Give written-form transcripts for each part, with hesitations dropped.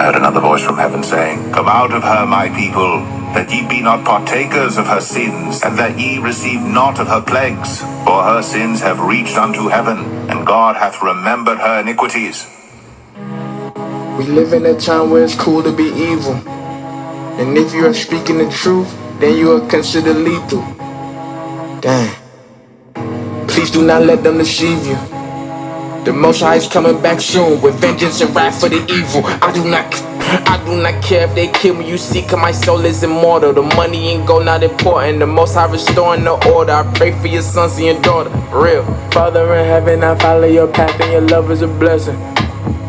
heard another voice from heaven saying, Come out of her, my people, that ye be not partakers of her sins, and that ye receive not of her plagues. For her sins have reached unto heaven, and God hath remembered her iniquities. We live in a time where it's cool to be evil. And if you are speaking the truth, then you are considered lethal. Damn. Please do not let them deceive you. The Most High is coming back soon with vengeance and wrath for the evil. I do not care if they kill me. You see, cause my soul is immortal. The money ain't gold, not important. The Most High restoring the order. I pray for your sons and your daughter. Real. Father in heaven, I follow your path and your love is a blessing.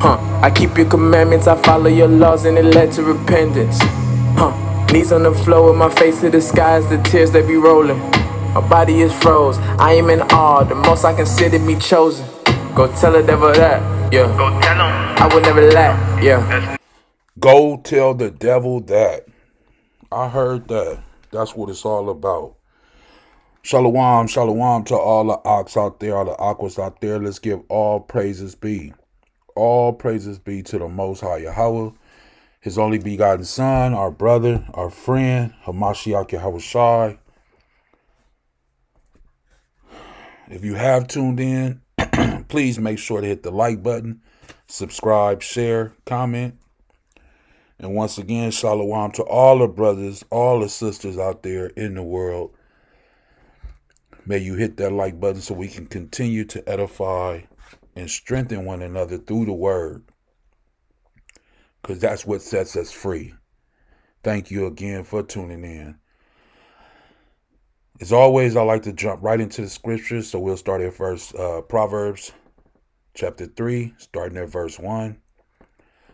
I keep your commandments, I follow your laws and it led to repentance. Knees on the floor with my face to the skies, the tears they be rolling. My body is froze, I am in awe, the most I consider me chosen. Go tell the devil that, yeah. Go tell him I would never lack, yeah. Go tell the devil that. I heard that. That's what it's all about. Shalawam, shalawam to all the ox out there, all the Ahchwaths out there. Let's give all praises be. All praises be to the Most High YAHAWAH, His only begotten Son, our brother, our friend, Hamashiach Yahawah. If you have tuned in, please make sure to hit the like button, subscribe, share, comment. And once again, shalom to all the brothers, all the sisters out there in the world. May you hit that like button so we can continue to edify and strengthen one another through the word, because that's what sets us free. Thank you again for tuning in. As always, I like to jump right into the scriptures, so we'll start at Proverbs chapter 3, starting at verse 1.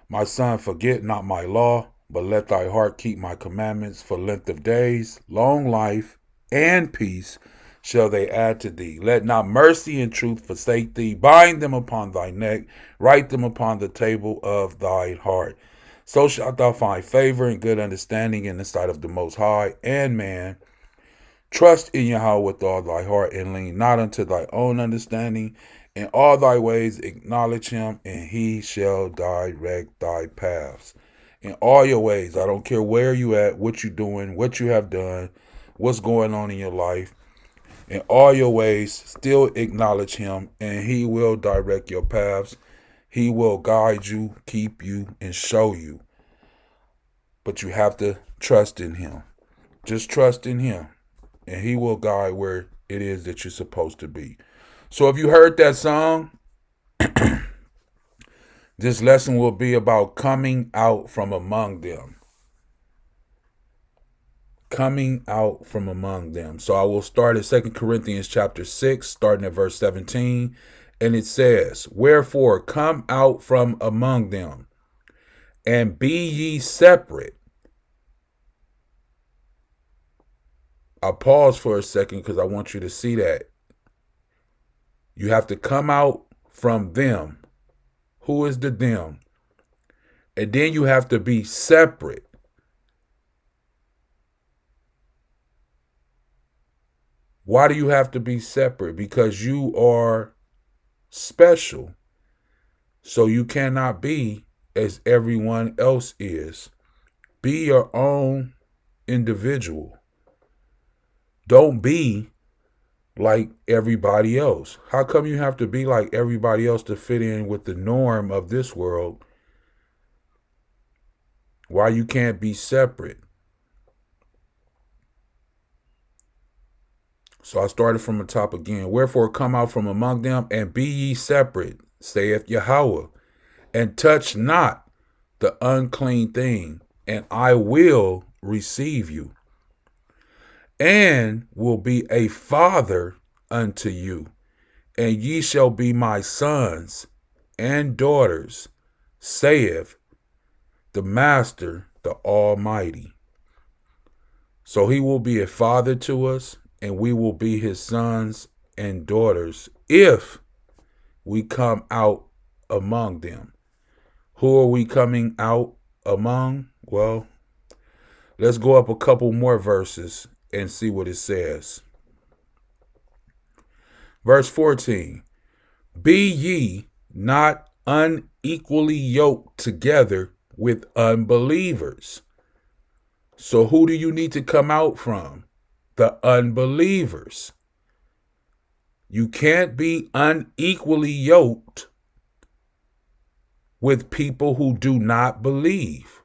My son, forget not my law, but let thy heart keep my commandments. For length of days, long life, and peace shall they add to thee. Let not mercy and truth forsake thee. Bind them upon thy neck, write them upon the table of thy heart. So shalt thou find favor and good understanding in the sight of the Most High and man. Trust in Yahweh with all thy heart, and lean not unto thy own understanding. In all thy ways acknowledge him, and he shall direct thy paths. In all your ways, I don't care where you at, what you doing, what you have done, what's going on in your life. In all your ways, still acknowledge him, and he will direct your paths. He will guide you, keep you, and show you. But you have to trust in him. Just trust in him, and he will guide where it is that you're supposed to be. So if you heard that song, this lesson will be about coming out from among them. Coming out from among them. So I will start at 2 Corinthians chapter 6, starting at verse 17. And it says, Wherefore come out from among them, and be ye separate. I'll pause for a second because I want you to see that. You have to come out from them. Who is the them? And then you have to be separate. Why do you have to be separate? Because you are special. So you cannot be as everyone else is. Be your own individual. Don't be like everybody else. How come you have to be like everybody else to fit in with the norm of this world? Why you can't be separate? So I started from the top again. Wherefore come out from among them, and be ye separate, saith Yahweh, and touch not the unclean thing, and I will receive you, and will be a father unto you, and ye shall be my sons and daughters, saith the Master, the Almighty. So he will be a father to us, and we will be his sons and daughters if we come out among them. Who are we coming out among? Well, let's go up a couple more verses and see what it says. Verse 14, Be ye not unequally yoked together with unbelievers. So who do you need to come out from? The unbelievers. You can't be unequally yoked with people who do not believe.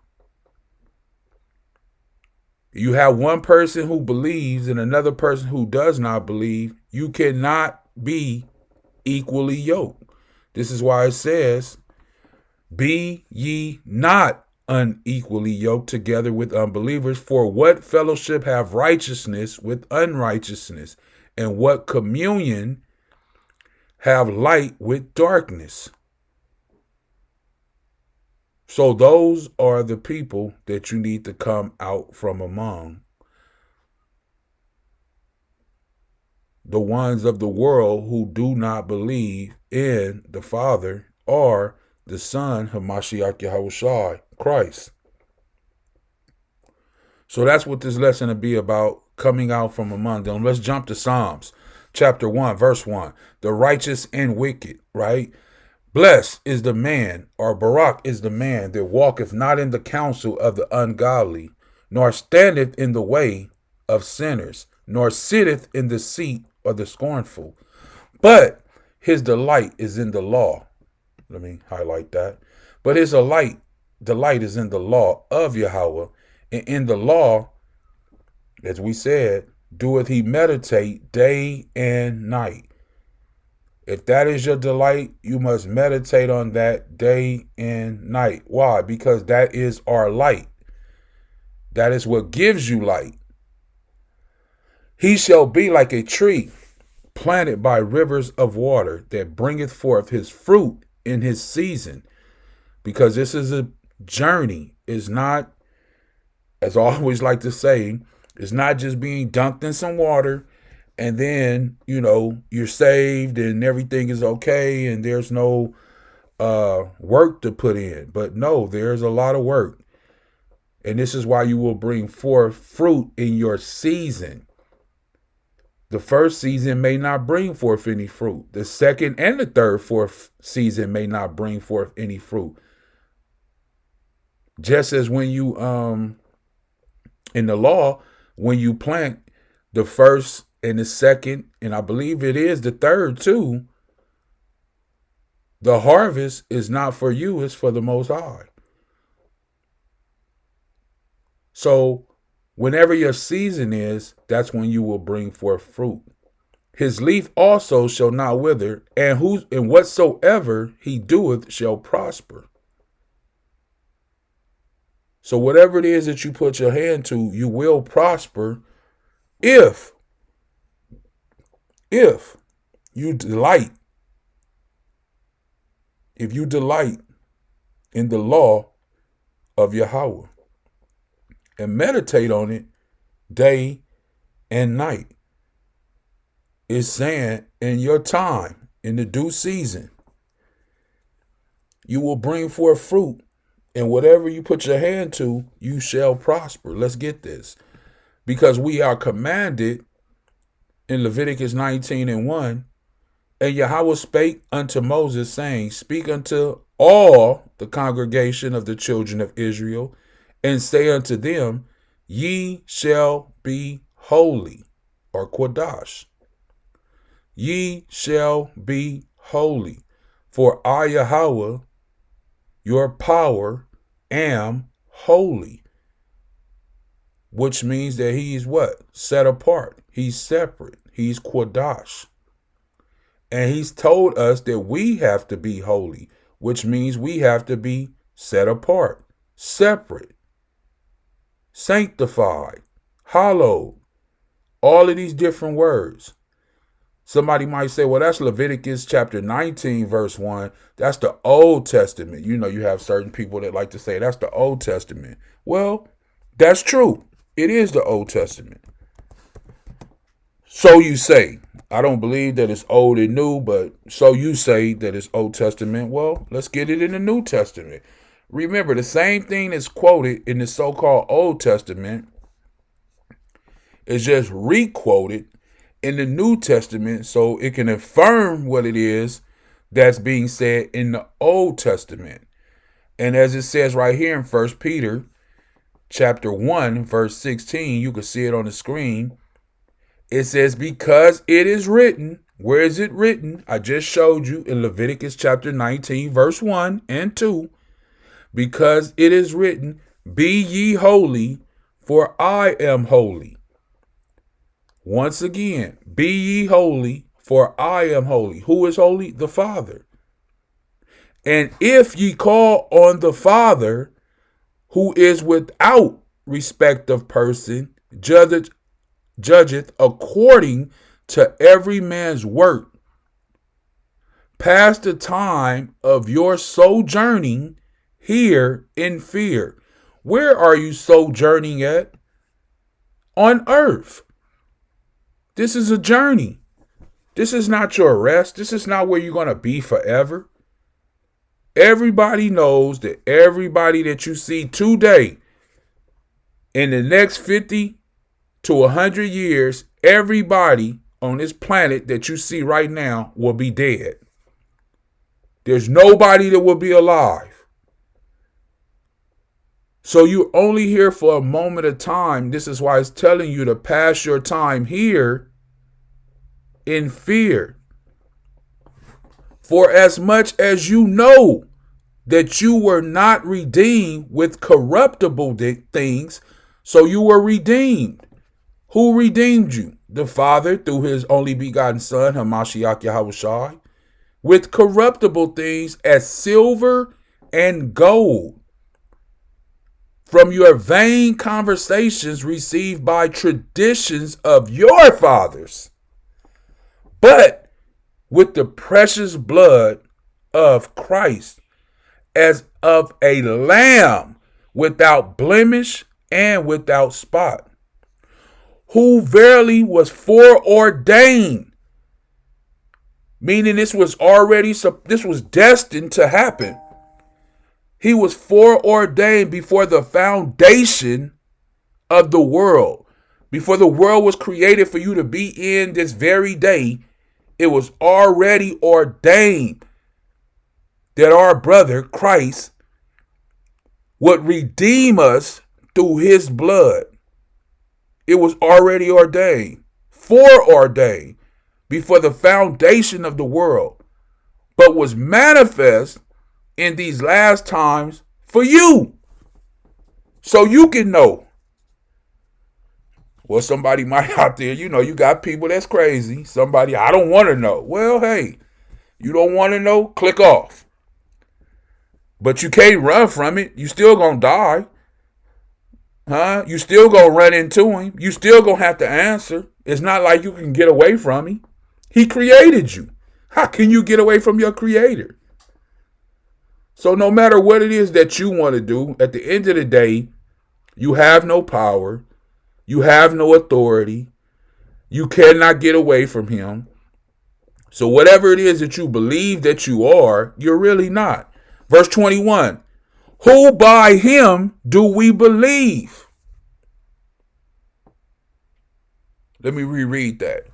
You have one person who believes and another person who does not believe. You cannot be equally yoked. This is why it says, be ye not unequally yoked together with unbelievers. For what fellowship have righteousness with unrighteousness? And what communion have light with darkness? So those are the people that you need to come out from among. The ones of the world who do not believe in the Father or the Son, Hamashiach Yahawashi, Christ. So that's what this lesson will be about, coming out from among them. Let's jump to Psalms chapter 1, verse 1. The righteous and wicked, right? Blessed is the man, or Barak is the man that walketh not in the counsel of the ungodly, nor standeth in the way of sinners, nor sitteth in the seat of the scornful. But his delight is in the law. Let me highlight that. But his delight is in the law of Yahweh, and in the law, as we said, doeth he meditate day and night. If that is your delight, you must meditate on that day and night. Why? Because that is our light. That is what gives you light. He shall be like a tree planted by rivers of water that bringeth forth his fruit in his season. Because this is a journey. It's not, as I always like to say, it's not just being dunked in some water and then, you're saved and everything is okay and there's no work to put in. But no, there's a lot of work. And this is why you will bring forth fruit in your season. The first season may not bring forth any fruit. The second and the third, fourth season may not bring forth any fruit. Just as when you, in the law, when you plant the first and the second, and I believe it is the third too, the harvest is not for you, it's for the Most High. So whenever your season is, that's when you will bring forth fruit. His leaf also shall not wither, and whatsoever he doeth shall prosper. So whatever it is that you put your hand to, you will prosper if you delight. If you delight in the law of Yahweh and meditate on it day and night. It's saying in your time, in the due season, you will bring forth fruit, and whatever you put your hand to, you shall prosper. Let's get this. Because we are commanded in Leviticus 19:1, and Yahweh spake unto Moses, saying, Speak unto all the congregation of the children of Israel, and say unto them, Ye shall be holy, or Quadash. Ye shall be holy, for I, Yahweh, your power, am holy. Which means that he's what? Set apart. He's separate. He's Quadash. And he's told us that we have to be holy, which means we have to be set apart, separate, sanctified, hallowed. All of these different words. Somebody might say, well, that's Leviticus chapter 19, verse 1. That's the Old Testament. You have certain people that like to say that's the Old Testament. Well, that's true. It is the Old Testament. So you say. I don't believe that it's old and new, but so you say that it's Old Testament. Well, let's get it in the New Testament. Remember, the same thing that's quoted in the so-called Old Testament is just re-quoted in the New Testament so it can affirm what it is that's being said in the Old Testament. And as it says right here in 1 Peter chapter 1, verse 16, you can see it on the screen. It says, because it is written. Where is it written? I just showed you in Leviticus chapter 19, verse 1 and 2. Because it is written, be ye holy, for I am holy. Once again, be ye holy, for I am holy. Who is holy? The Father. And if ye call on the Father, who is without respect of person, judgeth according to every man's work, pass the time of your sojourning here in fear. Where are you sojourning at? On earth. This is a journey. This is not your rest. This is not where you're going to be forever. Everybody knows that everybody that you see today, in the next 50 to 100 years, everybody on this planet that you see right now will be dead. There's nobody that will be alive. So you're only here for a moment of time. This is why it's telling you to pass your time here in fear. For as much as you know that you were not redeemed with corruptible things, so you were redeemed. Who redeemed you? The Father through his only begotten Son, Hamashiach YAHAWAH, with corruptible things as silver and gold, from your vain conversations received by traditions of your fathers, but with the precious blood of Christ, as of a lamb without blemish and without spot, who verily was foreordained, meaning this was destined to happen. He was foreordained before the foundation of the world. Before the world was created for you to be in this very day, it was already ordained that our brother Christ would redeem us through his blood. It was already ordained, foreordained, before the foundation of the world, but was manifest in these last times for you, so you can know. Well, somebody might out there, you got people that's crazy. Somebody, I don't want to know. Well, hey, you don't want to know? Click off. But you can't run from it. You still gonna die. You still gonna run into him. You still gonna have to answer. It's not like you can get away from him. He created you. How can you get away from your creator? So no matter what it is that you want to do, at the end of the day, you have no power. You have no authority. You cannot get away from him. So whatever it is that you believe that you are, you're really not. Verse 21, who by him do we believe? Let me reread that.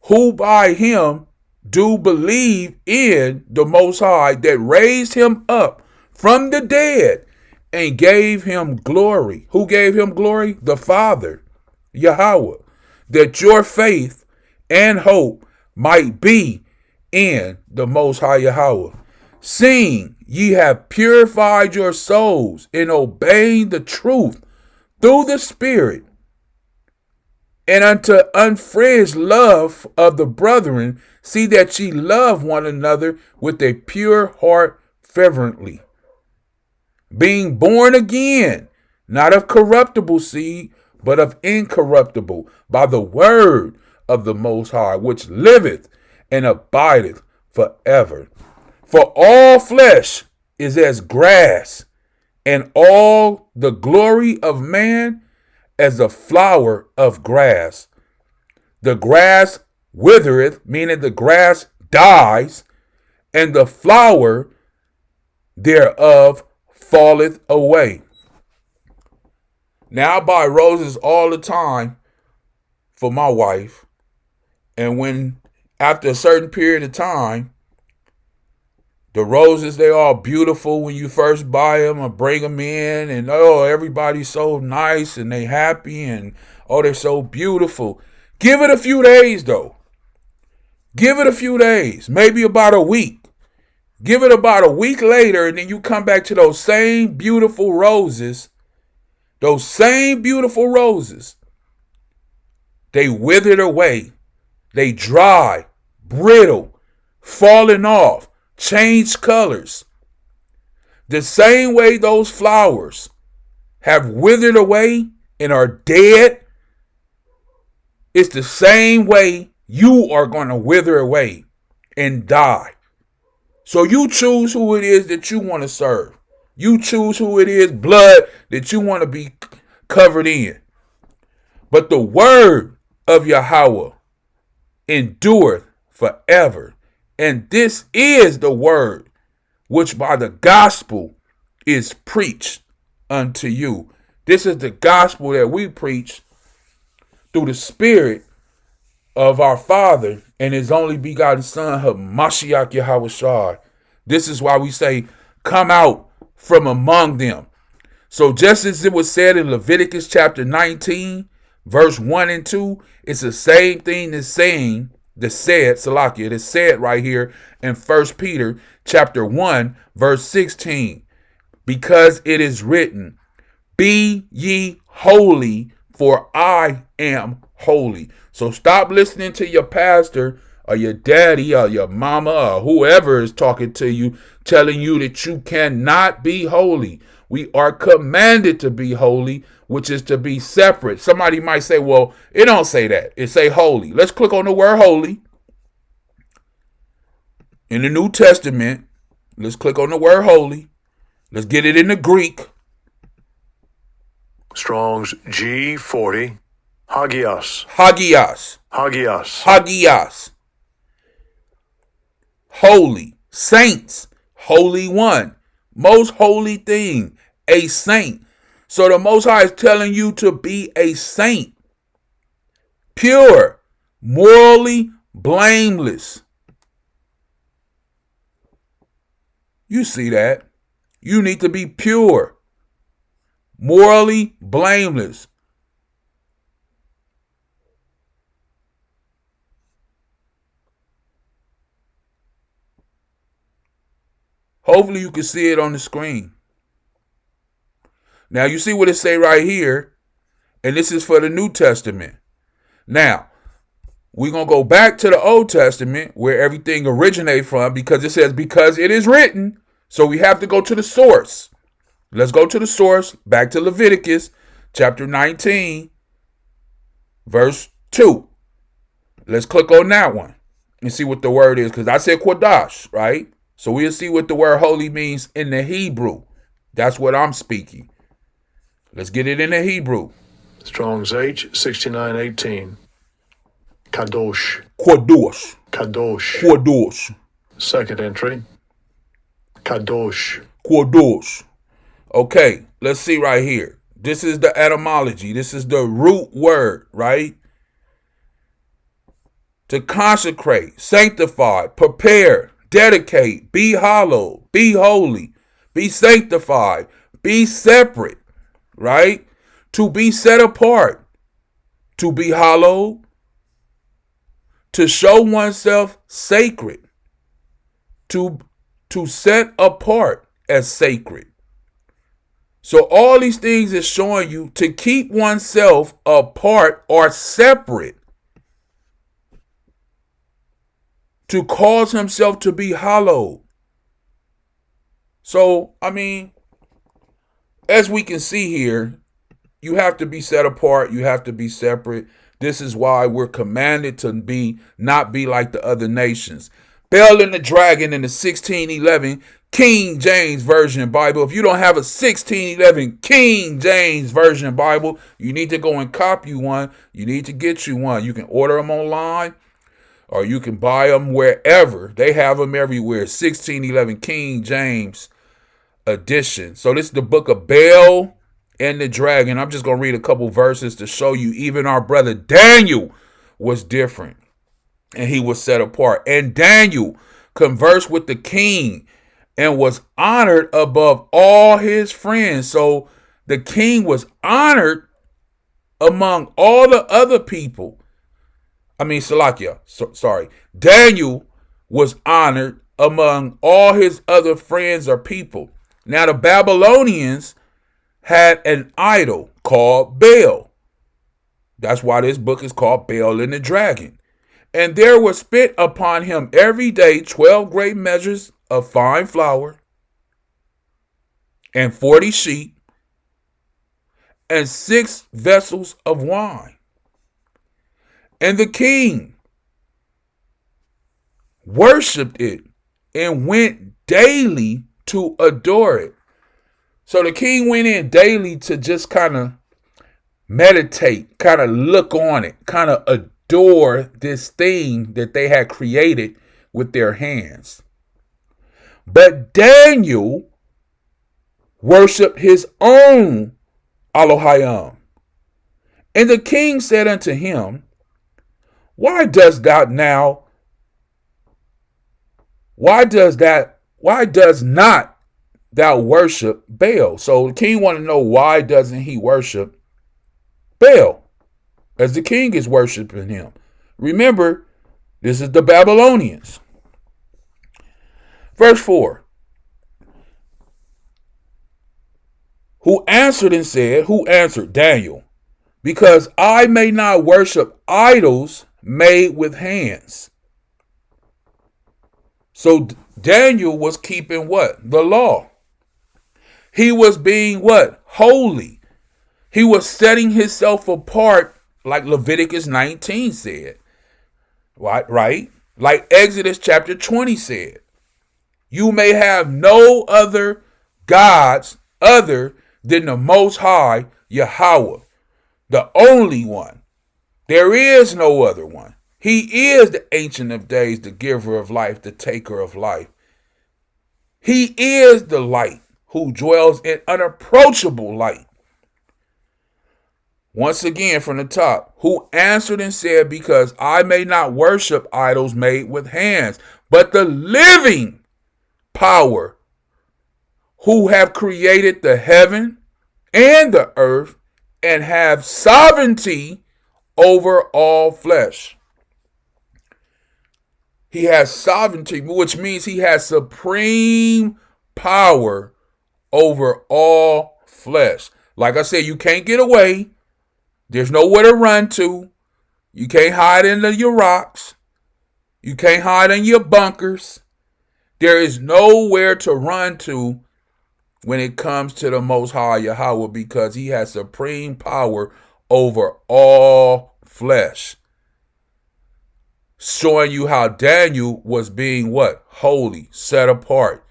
Who by him do believe in the Most High, that raised him up from the dead and gave him glory. Who gave him glory? The Father, Yahawah, that your faith and hope might be in the Most High Yahawah. Seeing ye have purified your souls in obeying the truth through the Spirit, and unto unfringed love of the brethren, see that ye love one another with a pure heart fervently, being born again, not of corruptible seed, but of incorruptible, by the word of the Most High, which liveth and abideth forever. For all flesh is as grass, and all the glory of man as the flower of grass. The grass withereth, meaning the grass dies, and the flower thereof falleth away. Now I buy roses all the time for my wife, and when after a certain period of time, The roses, they all beautiful when you first buy them or bring them in. And, oh, everybody's so nice and they happy. And, oh, they're so beautiful. Give it a few days, though. Give it a few days. Maybe about a week. Give it about a week later, and then you come back to those same beautiful roses. Those same beautiful roses. They withered away. They dry, brittle, falling off, changed colors. The same way those flowers have withered away and are dead, it's the same way you are going to wither away and die. So you choose who it is that you want to serve. You choose who it is, blood, that you want to be covered in. But the word of Yahawah endureth forever. And this is the word which by the gospel is preached unto you. This is the gospel that we preach through the Spirit of our Father and His only begotten Son, Hamashiach Yahawah. This is why we say, come out from among them. So just as it was said in Leviticus chapter 19, verse 1 and 2, it's the same thing that's said right here in 1 Peter chapter 1, verse 16. Because it is written, be ye holy, for I am holy. So stop listening to your pastor or your daddy or your mama or whoever is talking to you, telling you that you cannot be holy. We are commanded to be holy, which is to be separate. Somebody might say, well, it don't say that. It say holy. Let's click on the word holy. In the New Testament, let's click on the word holy. Let's get it in the Greek. Strong's G40. Hagios. Hagios. Hagios. Hagios. Holy. Saints. Holy one. Most holy thing. A saint. So the Most High is telling you to be a saint. Pure. Morally blameless. You see that? You need to be pure. Morally blameless. Hopefully you can see it on the screen. Now you see what it say right here. And this is for the New Testament. Now, we're going to go back to the Old Testament where everything originated from, because it says, because it is written. So we have to go to the source. Let's go to the source, back to Leviticus chapter 19, verse 2. Let's click on that one and see what the word is, because I said Quadash, right? So we'll see what the word holy means in the Hebrew. That's what I'm speaking. Let's get it in the Hebrew. Strong's H6918. Kadosh. Quadosh. Kadosh. Quadosh. Second entry. Kadosh. Quadosh. Okay, let's see right here. This is the etymology. This is the root word, right? To consecrate, sanctify, prepare, dedicate, be hallowed, be holy, be sanctified, be separate, right? To be set apart, to be hallowed, to show oneself sacred, to set apart as sacred. So all these things is showing you to keep oneself apart or separate, to cause himself to be hallowed. So, I mean, as we can see here, you have to be set apart. You have to be separate. This is why we're commanded to not be like the other nations. Bel and the Dragon in the 1611 King James Version Bible. If you don't have a 1611 King James Version Bible, you need to go and copy one. You need to get you one. You can order them online, or you can buy them wherever. They have them everywhere. 1611 King James edition. So this is the book of Bel and the Dragon. I'm just going to read a couple verses to show you even our brother Daniel was different, and he was set apart. And Daniel conversed with the king and was honored above all his friends. So the king was honored among all the other people. Salakia, Daniel was honored among all his other friends or people. Now the Babylonians had an idol called Baal. That's why this book is called Baal and the Dragon. And there was spit upon him every day 12 great measures of fine flour, and 40 sheep, and 6 vessels of wine. And the king worshipped it and went daily to adore it. So the king went in daily to just kind of meditate, kind of look on it, kind of adore this thing that they had created with their hands. But Daniel worshiped his own Elohim. And the king said unto him, why does not thou worship Baal? So the king want to know, why doesn't he worship Baal as the king is worshiping him? Remember, this is the Babylonians. Verse 4. Who answered and said, who answered? Daniel, because I may not worship idols made with hands. So Daniel was keeping what? The law. He was being what? Holy. He was setting himself apart, like Leviticus 19 said. Right? Like Exodus chapter 20 said. You may have no other gods other than the Most High Yahawah, the only one. There is no other one. He is the Ancient of Days, the giver of life, the taker of life. He is the light who dwells in unapproachable light. Once again from the top, who answered and said, because I may not worship idols made with hands, but the living power, who have created the heaven and the earth and have sovereignty over all flesh. He has sovereignty, which means he has supreme power over all flesh. Like I said, you can't get away. There's nowhere to run to. You can't hide in your rocks. You can't hide in your bunkers. There is nowhere to run to when it comes to the Most High Yahawah, because he has supreme power over all flesh. Showing you how Daniel was being what? Holy, set apart.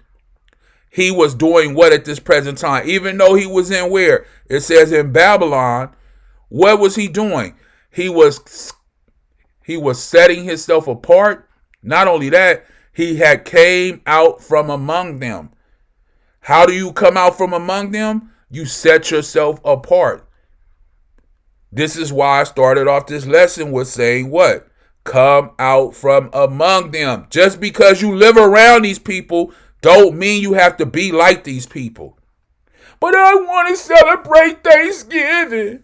He was doing what at this present time? Even though he was in where? It says in Babylon. What was he doing? He was setting himself apart. Not only that, he had came out from among them. How do you come out from among them? You set yourself apart. This is why I started off this lesson with saying what? Come out from among them. Just because you live around these people don't mean you have to be like these people. But I want to celebrate Thanksgiving.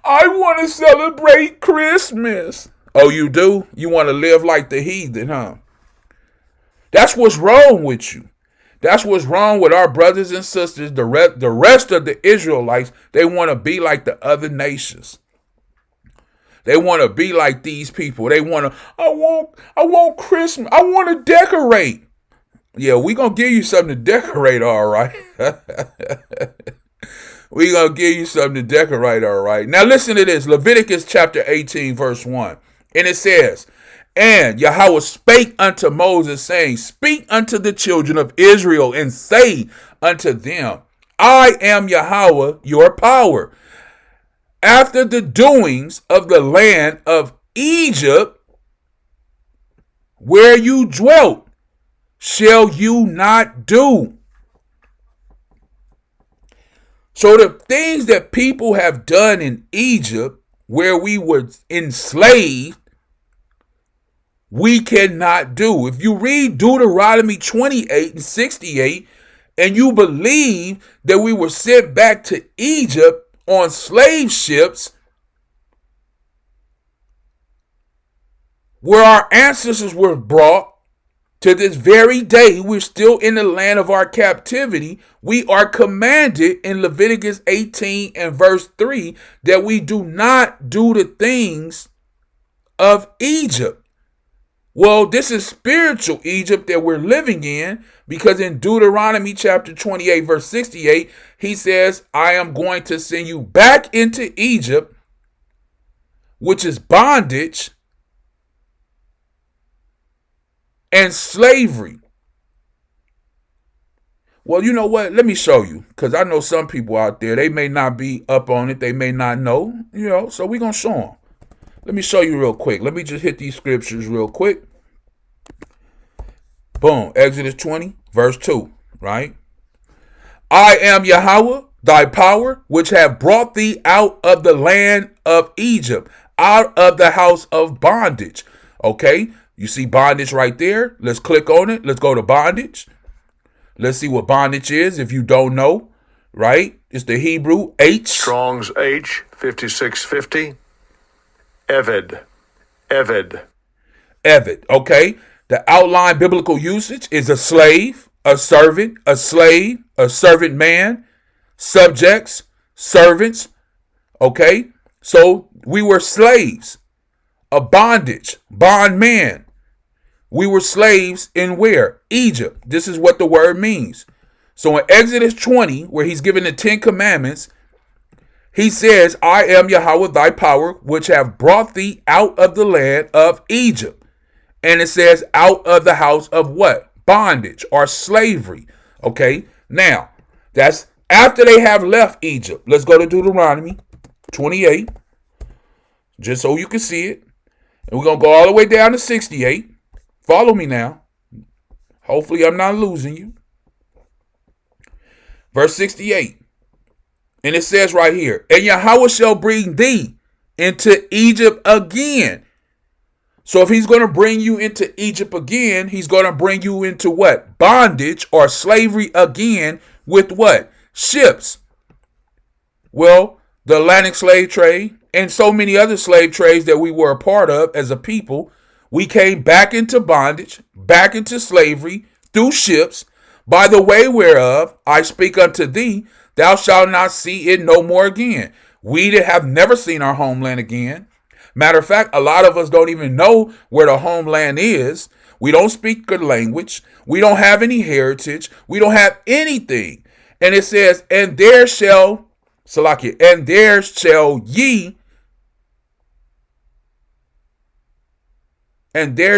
I want to celebrate Christmas. Oh, you do? You want to live like the heathen, huh? That's what's wrong with you. That's what's wrong with our brothers and sisters. The rest of the Israelites, they want to be like the other nations. They want to be like these people. They want to, I want Christmas. I want to decorate. Yeah, we're going to give you something to decorate, all right. We're going to give you something to decorate, all right. Now listen to this. Leviticus chapter 18, verse 1. And it says, and Yahweh spake unto Moses, saying, speak unto the children of Israel, and say unto them, I am Yahweh, your power. After the doings of the land of Egypt, where you dwelt, shall you not do. So the things that people have done in Egypt, where we were enslaved, we cannot do. If you read Deuteronomy 28 and 68, and you believe that we were sent back to Egypt on slave ships, where our ancestors were brought, to this very day, we're still in the land of our captivity. We are commanded in Leviticus 18 and verse 3 that we do not do the things of Egypt. Well, this is spiritual Egypt that we're living in, because in Deuteronomy chapter 28 verse 68, he says, I am going to send you back into Egypt, which is bondage and slavery. Well, you know what? Let me show you, because I know some people out there, they may not be up on it. They may not know, so we're going to show them. Let me show you real quick. Let me just hit these scriptures real quick. Boom. Exodus 20, verse 2, right? I am Yahawah, thy power, which have brought thee out of the land of Egypt, out of the house of bondage. Okay? You see bondage right there. Let's click on it. Let's go to bondage. Let's see what bondage is if you don't know, right? It's the Hebrew H. Strong's H, 5650. Eved. Eved. Eved, okay? The outline biblical usage is a slave, a servant, a slave, a servant man, subjects, servants, okay? So we were slaves, a bondage, bondman. We were slaves in where? Egypt. This is what the word means. So in Exodus 20, where he's given the 10 commandments, he says, I am Yahawah thy power, which have brought thee out of the land of Egypt. And it says out of the house of what? Bondage or slavery. Okay. Now, that's after they have left Egypt. Let's go to Deuteronomy 28, just so you can see it. And we're going to go all the way down to 68. Follow me now. Hopefully I'm not losing you. Verse 68. And it says right here, and Yahawah shall bring thee into Egypt again. So if he's going to bring you into Egypt again, he's going to bring you into what? Bondage or slavery again with what? Ships. Well, the Atlantic slave trade and so many other slave trades that we were a part of as a people, we came back into bondage, back into slavery through ships, by the way whereof I speak unto thee, thou shalt not see it no more again. We that have never seen our homeland again. Matter of fact, a lot of us don't even know where the homeland is. We don't speak the language. We don't have any heritage. We don't have anything. And it says, and there shall, Salakia, and there shall ye, and there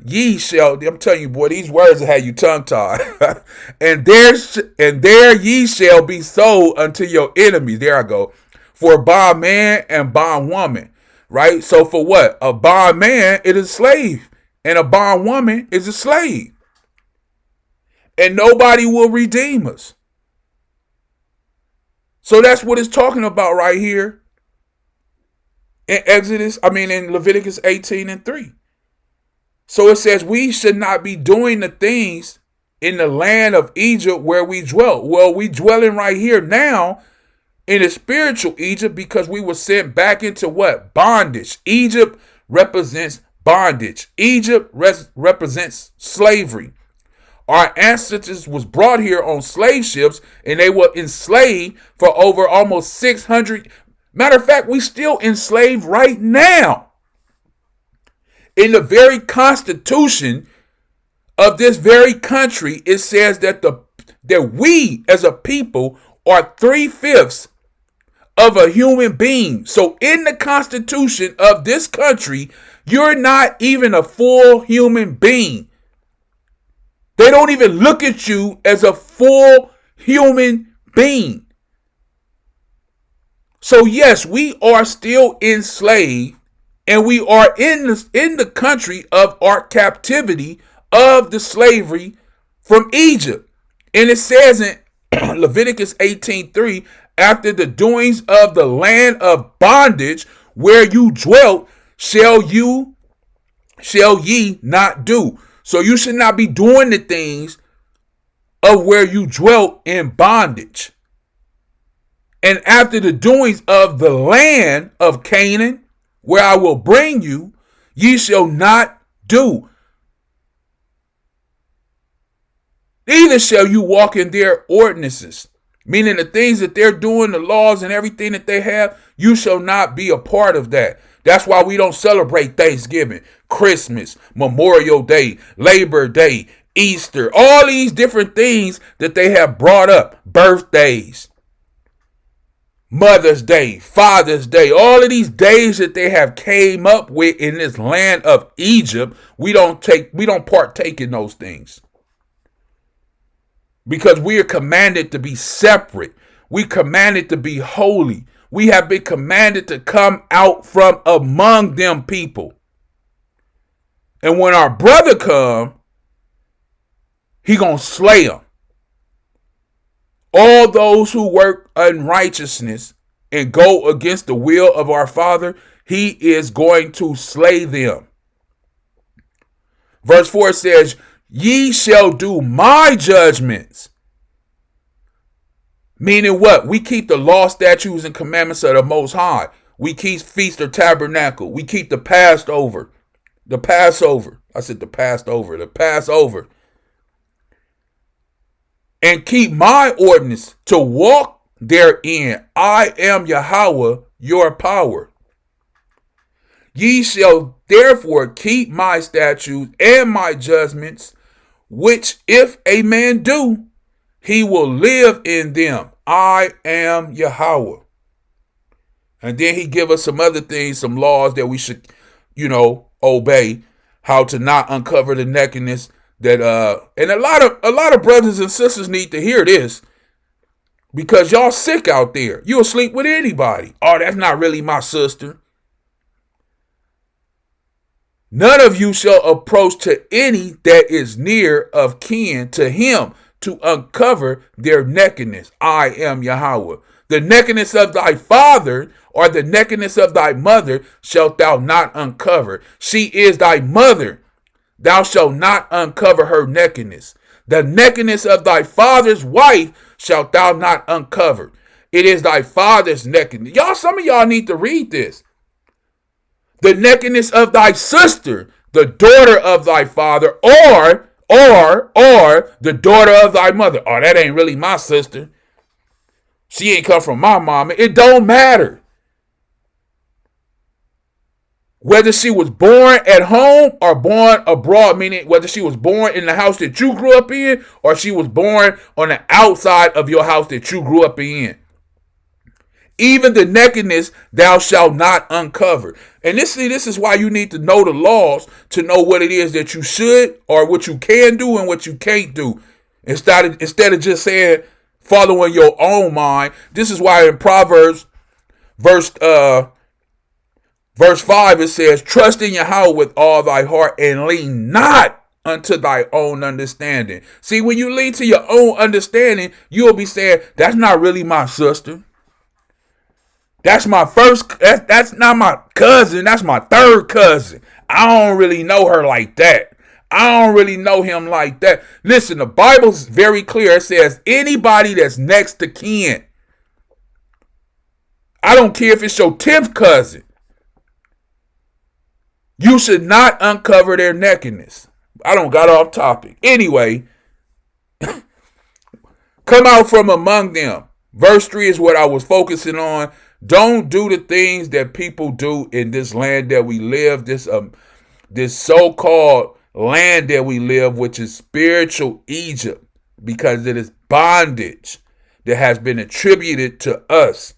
ye shall, I'm telling you, boy, these words have you tongue tied. and there ye shall be sold unto your enemies. There I go. For bondman and bondwoman, right? So for what? A bondman is a slave, and a bondwoman is a slave. And nobody will redeem us. So that's what it's talking about right here. In Leviticus 18 and 3. So it says we should not be doing the things in the land of Egypt where we dwelt. Well, we dwelling right here now in a spiritual Egypt because we were sent back into what? Bondage. Egypt represents bondage. Egypt represents slavery. Our ancestors was brought here on slave ships and they were enslaved for over almost 600 years. Matter of fact, we still enslaved right now. In the very constitution of this very country, it says that we as a people are 3/5 of a human being. So in the constitution of this country, you're not even a full human being. They don't even look at you as a full human being. So yes, we are still enslaved, and we are in the country of our captivity of the slavery from Egypt. And it says in Leviticus 18:3, after the doings of the land of bondage where you dwelt, shall you shall ye not do. So you should not be doing the things of where you dwelt in bondage. And after the doings of the land of Canaan, where I will bring you, ye shall not do. Neither shall you walk in their ordinances. Meaning the things that they're doing, the laws and everything that they have, you shall not be a part of that. That's why we don't celebrate Thanksgiving, Christmas, Memorial Day, Labor Day, Easter, all these different things that they have brought up, birthdays, Mother's Day, Father's Day, all of these days that they have came up with in this land of Egypt, we don't partake in those things. Because we are commanded to be separate. We commanded to be holy. We have been commanded to come out from among them people. And when our brother come, he gonna slay them. All those who work unrighteousness and go against the will of our Father, he is going to slay them. Verse 4 says, ye shall do my judgments. Meaning what? We keep the law, statutes, and commandments of the Most High. We keep Feast of Tabernacle. We keep the Passover. The Passover. I said the Passover. The Passover. And keep my ordinance to walk therein. I am Yahawah, your power. Ye shall therefore keep my statutes and my judgments, which if a man do, he will live in them. I am Yahawah. And then he give us some other things, some laws that we should, obey. How to not uncover the nakedness that and a lot of brothers and sisters need to hear this, because y'all sick out there. You'll sleep with anybody. Oh, that's not really my sister. None of you shall approach to any that is near of kin to him to uncover their nakedness. I am Yahawah. The nakedness of thy father or the nakedness of thy mother shalt thou not uncover. She is thy mother. Thou shalt not uncover her nakedness. The nakedness of thy father's wife shalt thou not uncover. It is thy father's nakedness. Some of y'all need to read this. The nakedness of thy sister, the daughter of thy father, or the daughter of thy mother. Oh, that ain't really my sister. She ain't come from my mama. It don't matter. Whether she was born at home or born abroad, meaning whether she was born in the house that you grew up in or she was born on the outside of your house that you grew up in. Even the nakedness thou shalt not uncover. And this is why you need to know the laws, to know what it is that you should or what you can do and what you can't do. Instead of just saying, following your own mind. This is why in Proverbs, verse 5, it says, trust in Yahweh with all thy heart and lean not unto thy own understanding. See, when you lean to your own understanding, you'll be saying, that's not really my sister. That's my that's not my cousin. That's my third cousin. I don't really know her like that. I don't really know him like that. Listen, the Bible's very clear. It says anybody that's next to kin. I don't care if it's your 10th cousin. You should not uncover their nakedness. I don't got off topic. Anyway, come out from among them. Verse 3 is what I was focusing on. Don't do the things that people do in this land that we live, this so-called land that we live, which is spiritual Egypt, because it is bondage that has been attributed to us.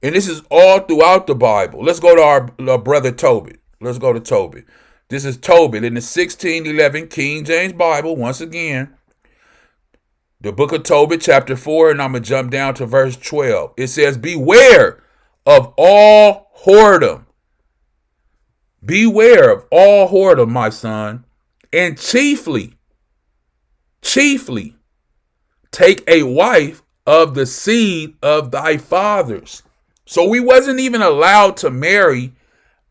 And this is all throughout the Bible. Let's go to our brother Tobit. Let's go to Tobit. This is Tobit in the 1611 King James Bible. Once again, the book of Tobit, chapter 4, and I'm going to jump down to verse 12. It says, beware of all whoredom. Beware of all whoredom, my son, and chiefly, take a wife of the seed of thy fathers. So we wasn't even allowed to marry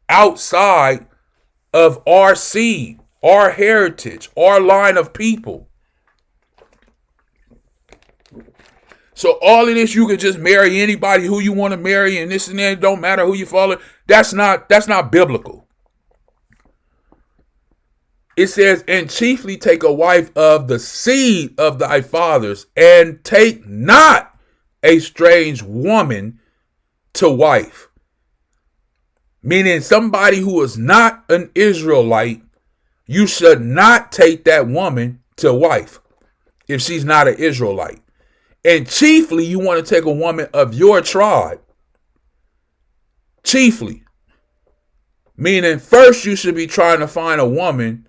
outside of our seed, our heritage, our line of people. So all of this, you can just marry anybody who you want to marry, and this and that, don't matter who you follow. That's not biblical. It says, and chiefly take a wife of the seed of thy fathers, and take not a strange woman to wife. Meaning somebody who is not an Israelite, you should not take that woman to wife if she's not an Israelite. And chiefly, you want to take a woman of your tribe. Chiefly. Meaning first you should be trying to find a woman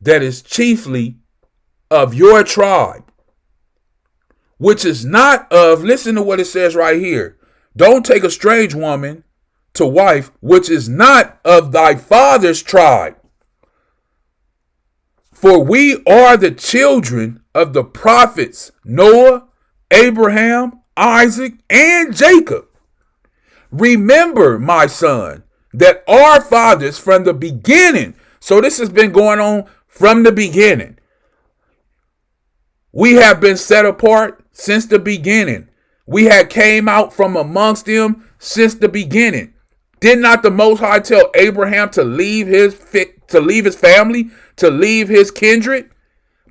that is chiefly of your tribe, which is not of, listen to what it says right here. Don't take a strange woman to wife, which is not of thy father's tribe. For we are the children of the prophets Noah, Abraham, Isaac, and Jacob. Remember, my son, that our fathers from the beginning, so this has been going on from the beginning. We have been set apart since the beginning. We had came out from amongst them since the beginning. Did not the Most High tell Abraham to leave his family, to leave his kindred,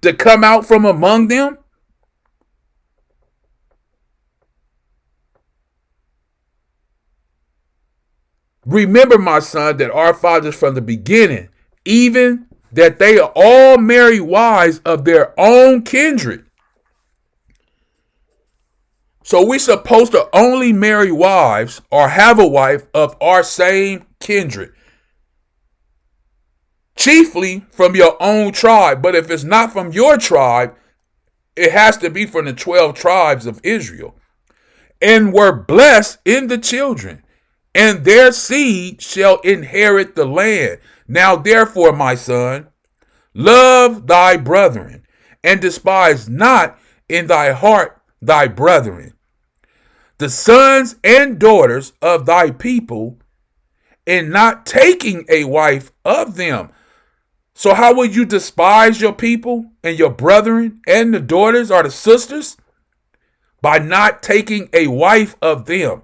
to come out from among them? Remember, my son, that our fathers from the beginning, even that they are all married wives of their own kindred. So we're supposed to only marry wives or have a wife of our same kindred. Chiefly from your own tribe. But if it's not from your tribe, it has to be from the 12 tribes of Israel. And were blessed in the children, and their seed shall inherit the land. Now therefore, my son, love thy brethren, and despise not in thy heart thy brethren, the sons and daughters of thy people, and not taking a wife of them. So how would you despise your people and your brethren and the daughters or the sisters? By not taking a wife of them.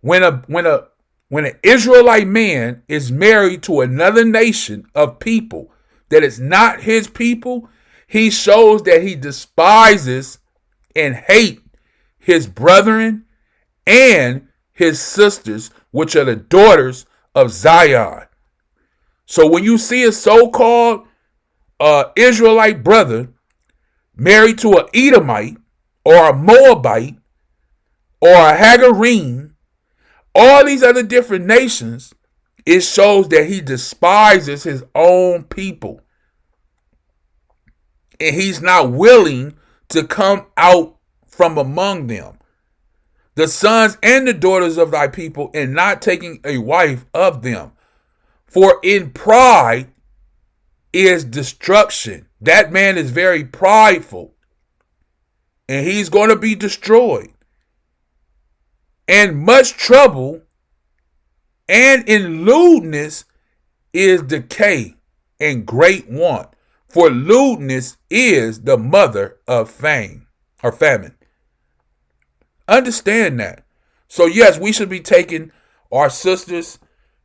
When an Israelite man is married to another nation of people that is not his people, he shows that he despises and hates his brethren and his sisters, which are the daughters of Zion. So when you see a so-called Israelite brother married to an Edomite or a Moabite or a Hagarine, all these other different nations, it shows that he despises his own people. And he's not willing to come out from among them. The sons and the daughters of thy people, and not taking a wife of them. For in pride is destruction. That man is very prideful. And he's going to be destroyed. And much trouble and in lewdness is decay and great want. For lewdness is the mother of fame or famine. Understand that. So yes, we should be taking our sisters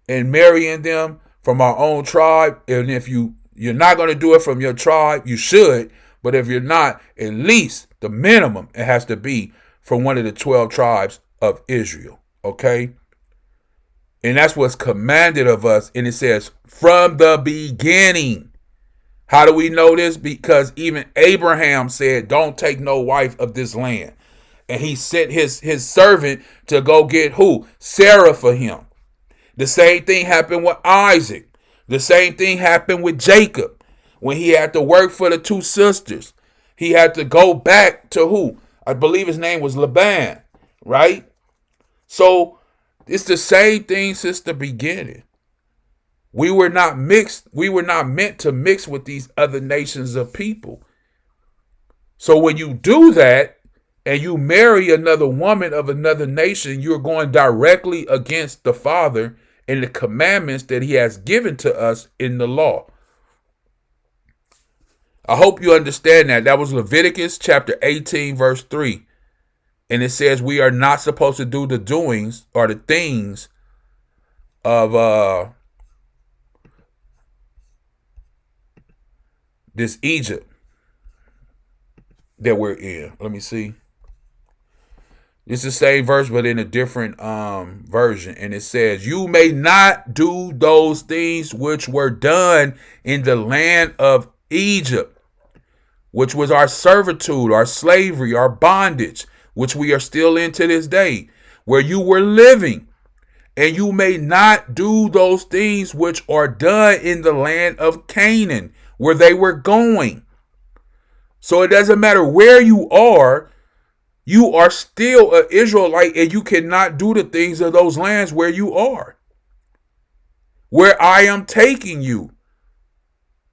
and marrying them from our own tribe. And if you're not going to do it from your tribe, you should. But if you're not, at least the minimum, it has to be from one of the 12 tribes of Israel. Okay? And that's what's commanded of us. And it says, from the beginning. How do we know this? Because even Abraham said, don't take no wife of this land. And he sent his servant to go get who? Sarah for him. The same thing happened with Isaac. The same thing happened with Jacob. When he had to work for the two sisters, he had to go back to who? I believe his name was Laban, right? So it's the same thing since the beginning. We were not mixed. We were not meant to mix with these other nations of people. So when you do that and you marry another woman of another nation, you're going directly against the Father and the commandments that he has given to us in the law. I hope you understand that. That was Leviticus chapter 18, verse 3. And it says we are not supposed to do the doings or the things of this Egypt that we're in. Let me see. It's the same verse, but in a different version. And it says, you may not do those things which were done in the land of Egypt, which was our servitude, our slavery, our bondage, which we are still in to this day, where you were living. And you may not do those things which are done in the land of Canaan, where they were going. So it doesn't matter where you are still an Israelite, and you cannot do the things of those lands where you are, where I am taking you,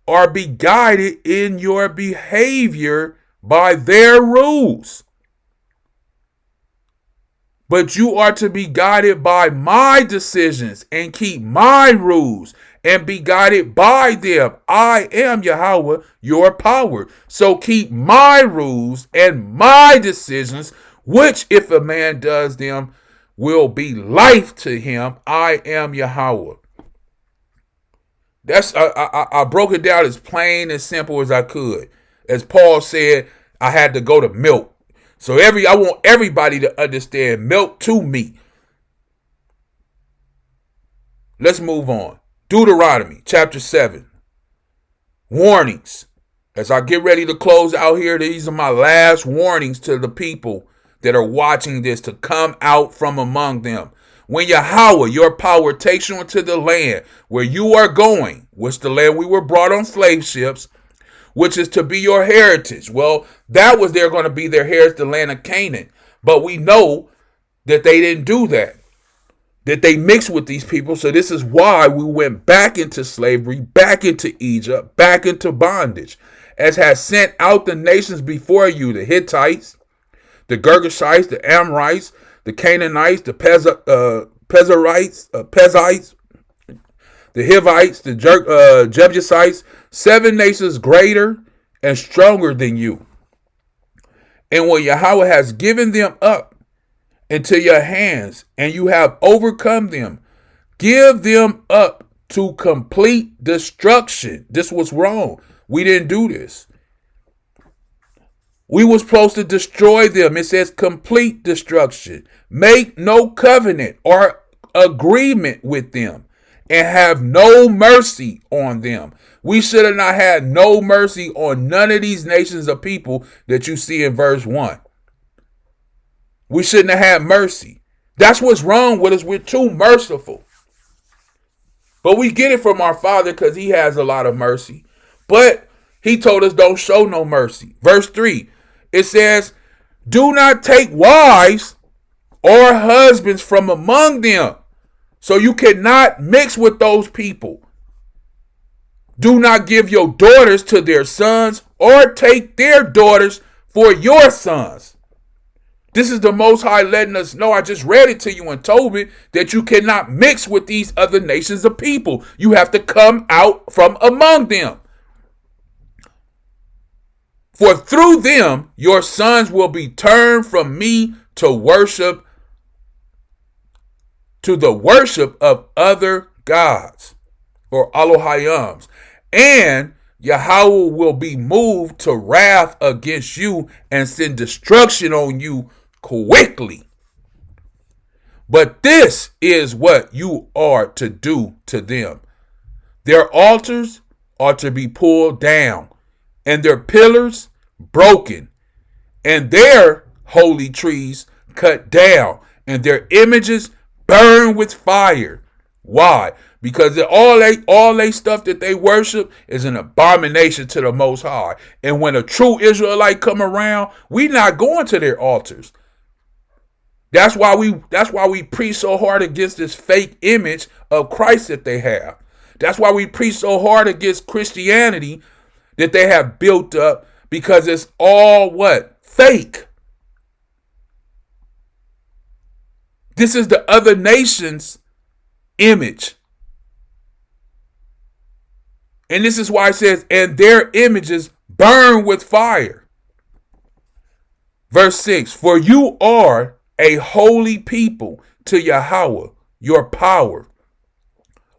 or be guided in your behavior by their rules. But you are to be guided by my decisions and keep my rules and be guided by them. I am Yahawah, your power. So keep my rules and my decisions, which if a man does them will be life to him. I am Yahawah. That's I broke it down as plain and simple as I could. As Paul said, I had to go to milk. So I want everybody to understand milk to meat. Let's move on. Deuteronomy chapter 7. Warnings. As I get ready to close out here, these are my last warnings to the people that are watching this to come out from among them. When Yahawah, your power, takes you into the land where you are going, which the land we were brought on slave ships, which is to be your heritage. Well, that was going to be their heritage, the land of Canaan. But we know that they didn't do that they mixed with these people. So this is why we went back into slavery, back into Egypt, back into bondage, as has sent out the nations before you, the Hittites, the Girgashites, the Amorites, the Canaanites, the Pezites, the Hivites, the Jebusites, 7 nations greater and stronger than you. And when Yahawah has given them up into your hands and you have overcome them, give them up to complete destruction. This was wrong. We didn't do this. We were supposed to destroy them. It says complete destruction. Make no covenant or agreement with them and have no mercy on them. We should have not had no mercy on none of these nations of people that you see in verse 1. We shouldn't have had mercy. That's what's wrong with us. We're too merciful. But we get it from our Father because he has a lot of mercy. But he told us don't show no mercy. Verse 3, it says, do not take wives or husbands from among them. So you cannot mix with those people. Do not give your daughters to their sons or take their daughters for your sons. This is the Most High letting us know. I just read it to you in Tobit that you cannot mix with these other nations of people. You have to come out from among them. For through them your sons will be turned from me to the worship of other gods or Elohayams. And Yahawah will be moved to wrath against you and send destruction on you quickly. But this is what you are to do to them. Their altars are to be pulled down, and their pillars broken, and their holy trees cut down, and their images burned with fire. Why? Because all they stuff that they worship is an abomination to the Most High. And when a true Israelite come around, we not going to their altars. That's why we preach so hard against this fake image of Christ that they have. That's why we preach so hard against Christianity that they have built up, because it's all what? Fake. This is the other nations image. And this is why it says, and their images burn with fire. Verse 6, for you are a holy people to Yahawah, your power.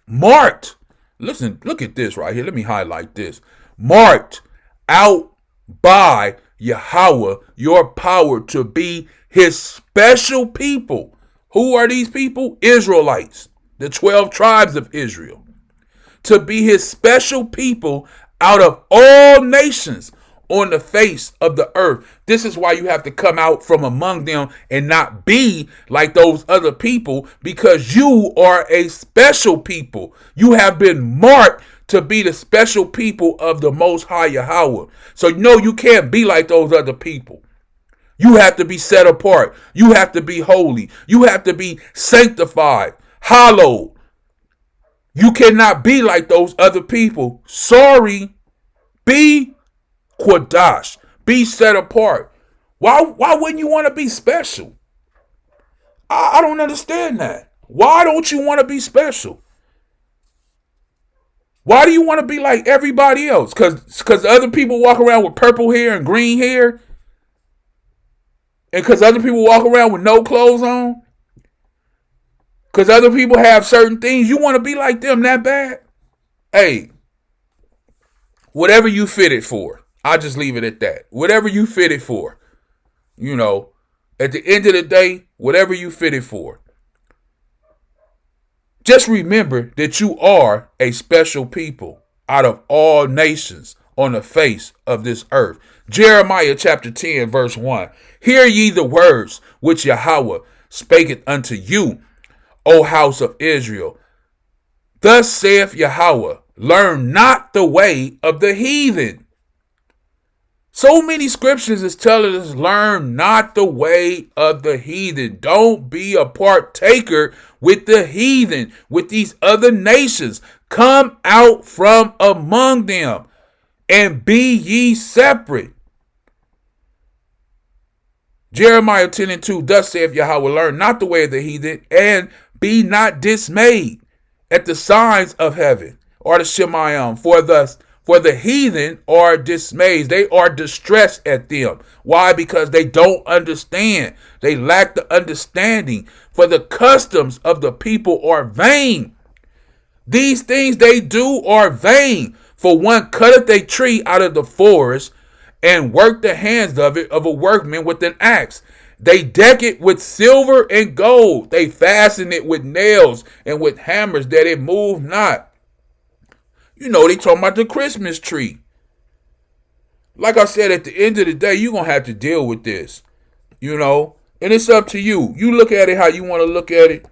Marked, listen, look at this right here. Let me highlight this. Marked out by Yahawah, your power to be his special people. Who are these people? Israelites, the 12 tribes of Israel. To be his special people out of all nations on the face of the earth. This is why you have to come out from among them and not be like those other people, because you are a special people. You have been marked to be the special people of the Most High Yahawah. So you can't be like those other people. You have to be set apart. You have to be holy. You have to be sanctified, hallowed. You cannot be like those other people. Sorry. Be Quadash. Be set apart. Why wouldn't you want to be special? I don't understand that. Why don't you want to be special? Why do you want to be like everybody else? Because other people walk around with purple hair and green hair? And because other people walk around with no clothes on? Because other people have certain things, you want to be like them that bad? Hey, whatever you fit it for. I'll just leave it at that. Whatever you fit it for. At the end of the day, whatever you fit it for. Just remember that you are a special people out of all nations on the face of this earth. Jeremiah chapter 10 verse 1. Hear ye the words which Yahawah spaketh unto you, O house of Israel. Thus saith Yahawah, learn not the way of the heathen. So many scriptures is telling us, learn not the way of the heathen. Don't be a partaker with the heathen, with these other nations. Come out from among them and be ye separate. Jeremiah 10 and 2, thus saith Yahawah, learn not the way of the heathen, and be not dismayed at the signs of heaven, or the Shemayim, for the heathen are dismayed. They are distressed at them. Why? Because they don't understand. They lack the understanding. For the customs of the people are vain. These things they do are vain. For one cutteth a tree out of the forest, and work the hands of it of a workman with an axe. They deck it with silver and gold. They fasten it with nails and with hammers that it move not. They talking about the Christmas tree. Like I said, at the end of the day, you're going to have to deal with this. And it's up to you. You look at it how you want to look at it.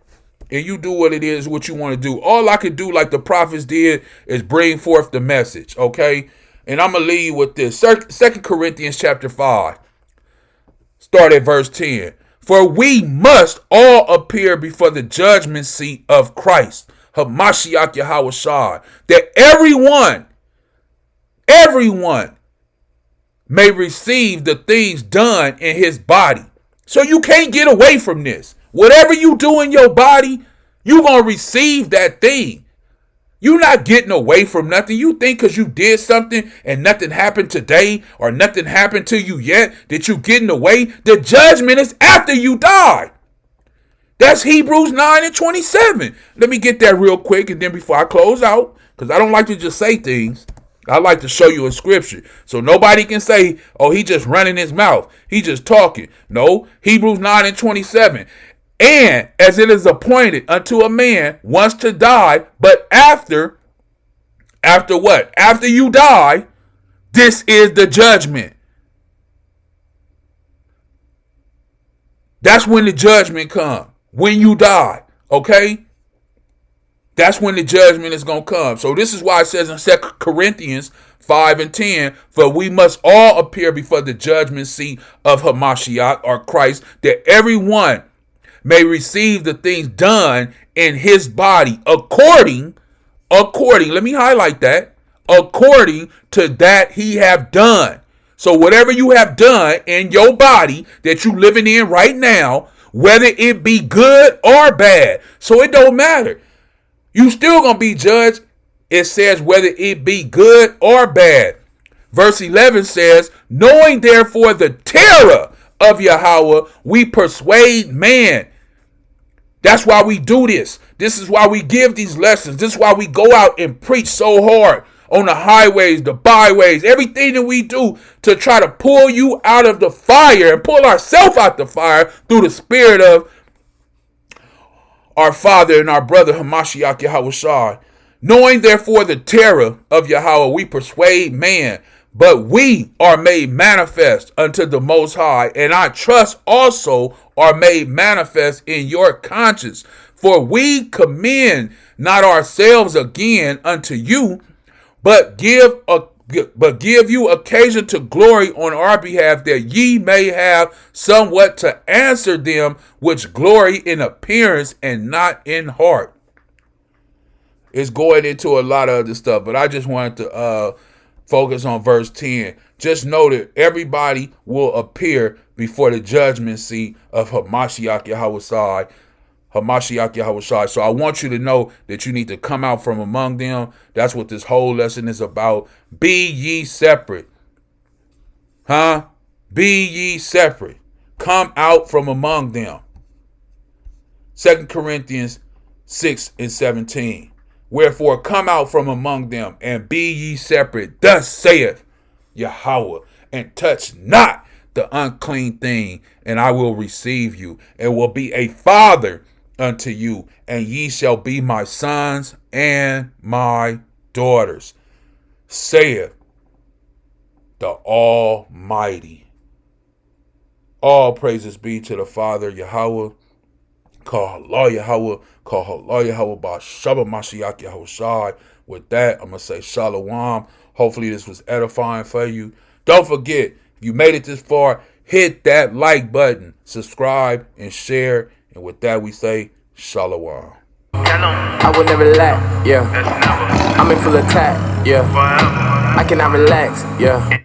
And you do what it is, what you want to do. All I could do, like the prophets did, is bring forth the message. Okay? And I'm going to leave with this. 2 Corinthians chapter 5. Start at verse 10. For we must all appear before the judgment seat of Christ, Hamashiach Yahawah, that everyone may receive the things done in his body. So you can't get away from this. Whatever you do in your body, you're going to receive that thing. You're not getting away from nothing. You think because you did something and nothing happened today or nothing happened to you yet that you're getting away. The judgment is after you die. That's Hebrews 9 and 27. Let me get that real quick, and then before I close out, because I don't like to just say things. I like to show you in scripture. So nobody can say, oh, he just running his mouth. He just talking. No, Hebrews 9 and 27. And as it is appointed unto a man once to die, but after what? After you die, this is the judgment. That's when the judgment comes. When you die, okay? That's when the judgment is going to come. So this is why it says in 2 Corinthians 5 and 10, for we must all appear before the judgment seat of Hamashiach, or Christ, that everyone may receive the things done in his body according, let me highlight that, according to that he have done. So whatever you have done in your body that you living in right now, whether it be good or bad. So it don't matter. You still going to be judged. It says whether it be good or bad. Verse 11 says, knowing therefore the terror of Yahawah, we persuade man. That's why we do this. This is why we give these lessons. This is why we go out and preach so hard on the highways, the byways, everything that we do to try to pull you out of the fire and pull ourselves out the fire through the spirit of our Father and our brother Hamashiach Yahawashi. Knowing therefore the terror of Yahawah, we persuade man, but we are made manifest unto the Most High, and our trust also are made manifest in your conscience. For we commend not ourselves again unto you, but give you occasion to glory on our behalf, that ye may have somewhat to answer them which glory in appearance and not in heart. It's going into a lot of other stuff, but I just wanted to focus on verse 10. Just know that everybody will appear before the judgment seat of Hamashiach Yahawashi. So I want you to know that you need to come out from among them. That's what this whole lesson is about. Be ye separate. Be ye separate. Come out from among them. 2 Corinthians 6:17. Wherefore come out from among them, and be ye separate. Thus saith Yahawah, and touch not the unclean thing, and I will receive you, and will be a father unto you, and ye shall be my sons and my daughters, saith the Almighty. All praises be to the Father Yahawah. Call Allah Yahawah, call Allah Yahawah, Ba'Shabba Mashiach Yahawashi. With that, I'm going to say Shalawam. Hopefully this was edifying for you. Don't forget, if you made it this far, hit that like button, subscribe, and share. And with that, we say Shalawam. I would never lack, yeah. I'm in full attack, yeah. I cannot relax, yeah.